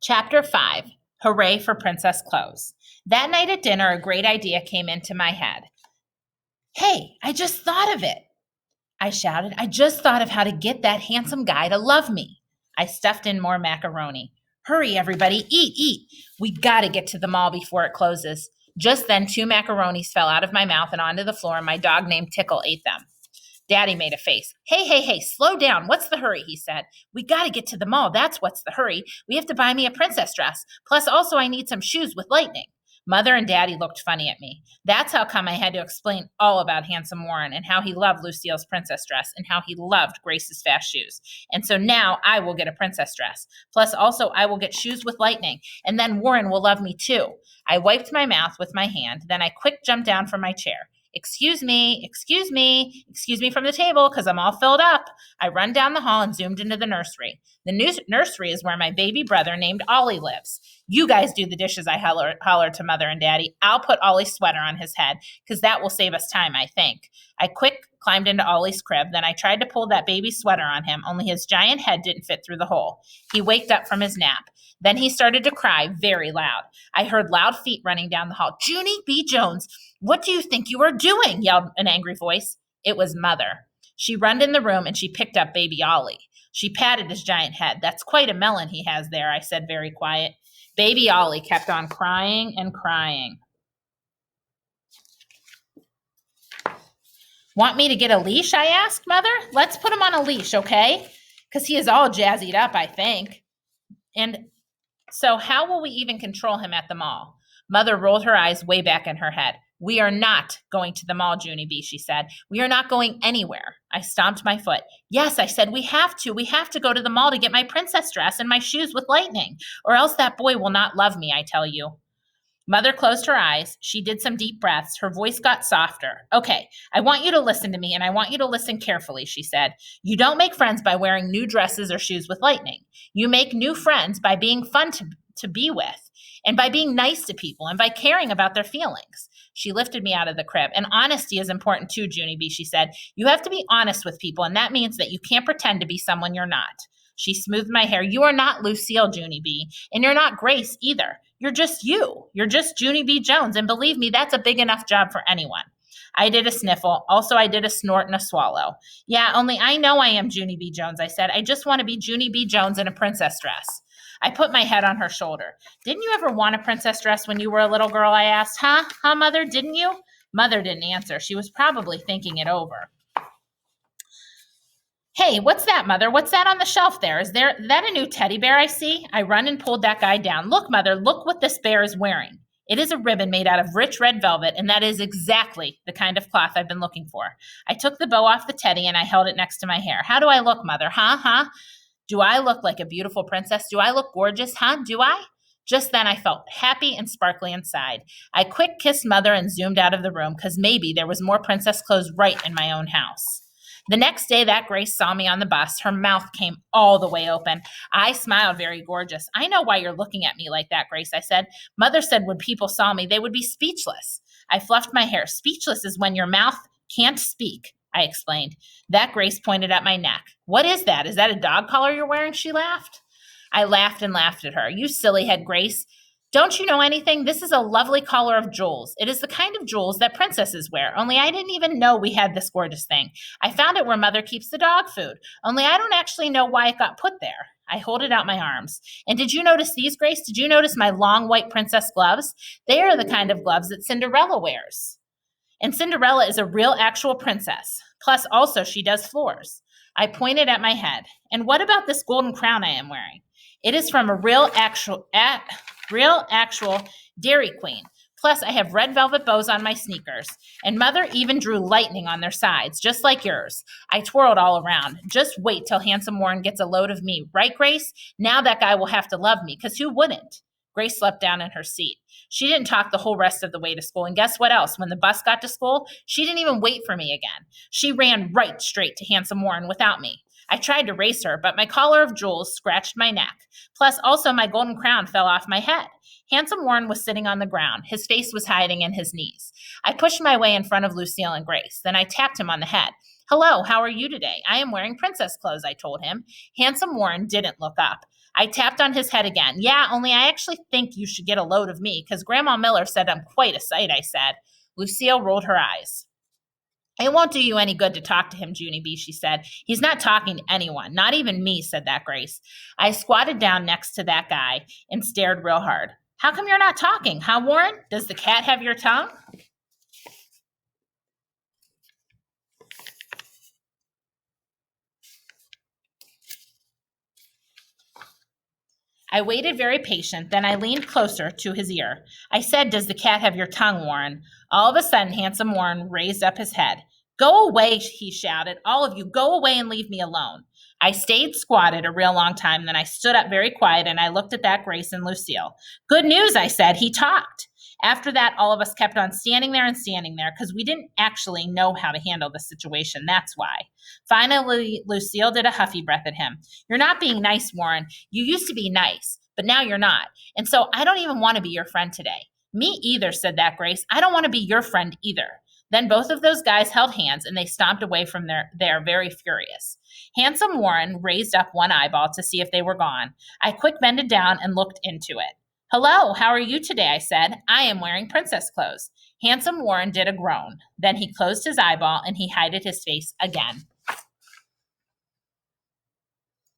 Chapter 5 Hooray for Princess Clothes. That night at dinner, a great idea came into my head. Hey, I just thought of it, I shouted. I just thought of how to get that handsome guy to love me. I stuffed in more macaroni. Hurry, everybody, eat. We gotta get to the mall before it closes. Just then, 2 macaronis fell out of my mouth and onto the floor, and my dog named Tickle ate them. Daddy made a face. Hey, slow down. What's the hurry? He said. We got to get to the mall. That's what's the hurry. We have to buy me a princess dress. Plus, also, I need some shoes with lightning. Mother and Daddy looked funny at me. That's how come I had to explain all about Handsome Warren and how he loved Lucille's princess dress and how he loved Grace's fast shoes. And so now I will get a princess dress. Plus, also, I will get shoes with lightning. And then Warren will love me too. I wiped my mouth with my hand. Then I quick jumped down from my chair. Excuse me from the table because I'm all filled up. I run down the hall and zoomed into the nursery. The nursery is where my baby brother named Ollie lives. You guys do the dishes, I hollered to Mother and Daddy. I'll put Ollie's sweater on his head because that will save us time, I think. I quick climbed into Ollie's crib. Then I tried to pull that baby sweater on him, only his giant head didn't fit through the hole. He waked up from his nap. Then he started to cry very loud. I heard loud feet running down the hall. Junie B. Jones, what do you think you are doing? Yelled an angry voice. It was Mother. She ran in the room and she picked up baby Ollie. She patted his giant head. That's quite a melon he has there, I said very quiet. Baby Ollie kept on crying and crying. Want me to get a leash, I asked Mother. Let's put him on a leash, okay? Because he is all jazzied up, I think. And so how will we even control him at the mall? Mother rolled her eyes way back in her head. We are not going to the mall, Junie B., she said. We are not going anywhere. I stomped my foot. Yes, I said, we have to. We have to go to the mall to get my princess dress and my shoes with lightning, or else that boy will not love me, I tell you. Mother closed her eyes. She did some deep breaths. Her voice got softer. Okay, I want you to listen to me, and I want you to listen carefully, she said. You don't make friends by wearing new dresses or shoes with lightning. You make new friends by being fun to be with, and by being nice to people, and by caring about their feelings. She lifted me out of the crib. And honesty is important too, Junie B., she said. You have to be honest with people, and that means that you can't pretend to be someone you're not. She smoothed my hair. You are not Lucille, Junie B., and you're not Grace either. You're just you. You're just Junie B. Jones, and believe me, that's a big enough job for anyone. I did a sniffle. Also, I did a snort and a swallow. Yeah, only I know I am Junie B. Jones, I said. I just want to be Junie B. Jones in a princess dress. I put my head on her shoulder. Didn't you ever want a princess dress when you were a little girl, I asked. Huh, Mother, didn't you? Mother didn't answer. She was probably thinking it over. Hey, what's that, Mother? What's that on the shelf there? Is that a new teddy bear I see? I run and pulled that guy down. Look, Mother, look what this bear is wearing. It is a ribbon made out of rich red velvet, and that is exactly the kind of cloth I've been looking for. I took the bow off the teddy, and I held it next to my hair. How do I look, Mother? Huh? Do I look like a beautiful princess? Do I look gorgeous? Huh? Do I? Just then I felt happy and sparkly inside. I quick kissed Mother and zoomed out of the room because maybe there was more princess clothes right in my own house. The next day that Grace saw me on the bus, her mouth came all the way open. I smiled very gorgeous. I know why you're looking at me like that, Grace, I said. Mother said when people saw me, they would be speechless. I fluffed my hair. Speechless is when your mouth can't speak, I explained. That Grace pointed at my neck. What is that? Is that a dog collar you're wearing? She laughed. I laughed and laughed at her. You silly head, Grace. Don't you know anything? This is a lovely collar of jewels. It is the kind of jewels that princesses wear, only I didn't even know we had this gorgeous thing. I found it where Mother keeps the dog food, only I don't actually know why it got put there. I holded out my arms. And did you notice these, Grace? Did you notice my long white princess gloves? They are the kind of gloves that Cinderella wears. And Cinderella is a real actual princess. Plus, also, she does floors. I pointed at my head. And what about this golden crown I am wearing? It is from a real actual Dairy Queen. Plus, I have red velvet bows on my sneakers. And Mother even drew lightning on their sides, just like yours. I twirled all around. Just wait till Handsome Warren gets a load of me. Right, Grace? Now that guy will have to love me, because who wouldn't? Grace slept down in her seat. She didn't talk the whole rest of the way to school. And guess what else? When the bus got to school, she didn't even wait for me again. She ran right straight to Handsome Warren without me. I tried to race her, but my collar of jewels scratched my neck. Plus, also my golden crown fell off my head. Handsome Warren was sitting on the ground. His face was hiding in his knees. I pushed my way in front of Lucille and Grace. Then I tapped him on the head. Hello, how are you today? I am wearing princess clothes, I told him. Handsome Warren didn't look up. I tapped on his head again. Yeah, only I actually think you should get a load of me, because Grandma Miller said I'm quite a sight, I said. Lucille rolled her eyes. It won't do you any good to talk to him, Junie B., she said. He's not talking to anyone, not even me, said that Grace. I squatted down next to that guy and stared real hard. How come you're not talking, huh, Warren? Does the cat have your tongue? I waited very patient, then I leaned closer to his ear. I said, Does the cat have your tongue, Warren? All of a sudden, handsome Warren raised up his head. Go away, he shouted. All of you, go away and leave me alone. I stayed squatted a real long time, then I stood up very quiet and I looked at that Grace and Lucille. Good news, I said. He talked. After that, all of us kept on standing there because we didn't actually know how to handle the situation. That's why. Finally, Lucille did a huffy breath at him. You're not being nice, Warren. You used to be nice, but now you're not. And so I don't even want to be your friend today. Me either, said that Grace. I don't want to be your friend either. Then both of those guys held hands and they stomped away from there very furious. Handsome Warren raised up one eyeball to see if they were gone. I quick bended down and looked into it. Hello, how are you today? I said. I am wearing princess clothes. Handsome Warren did a groan. Then he closed his eyeball and he hid his face again.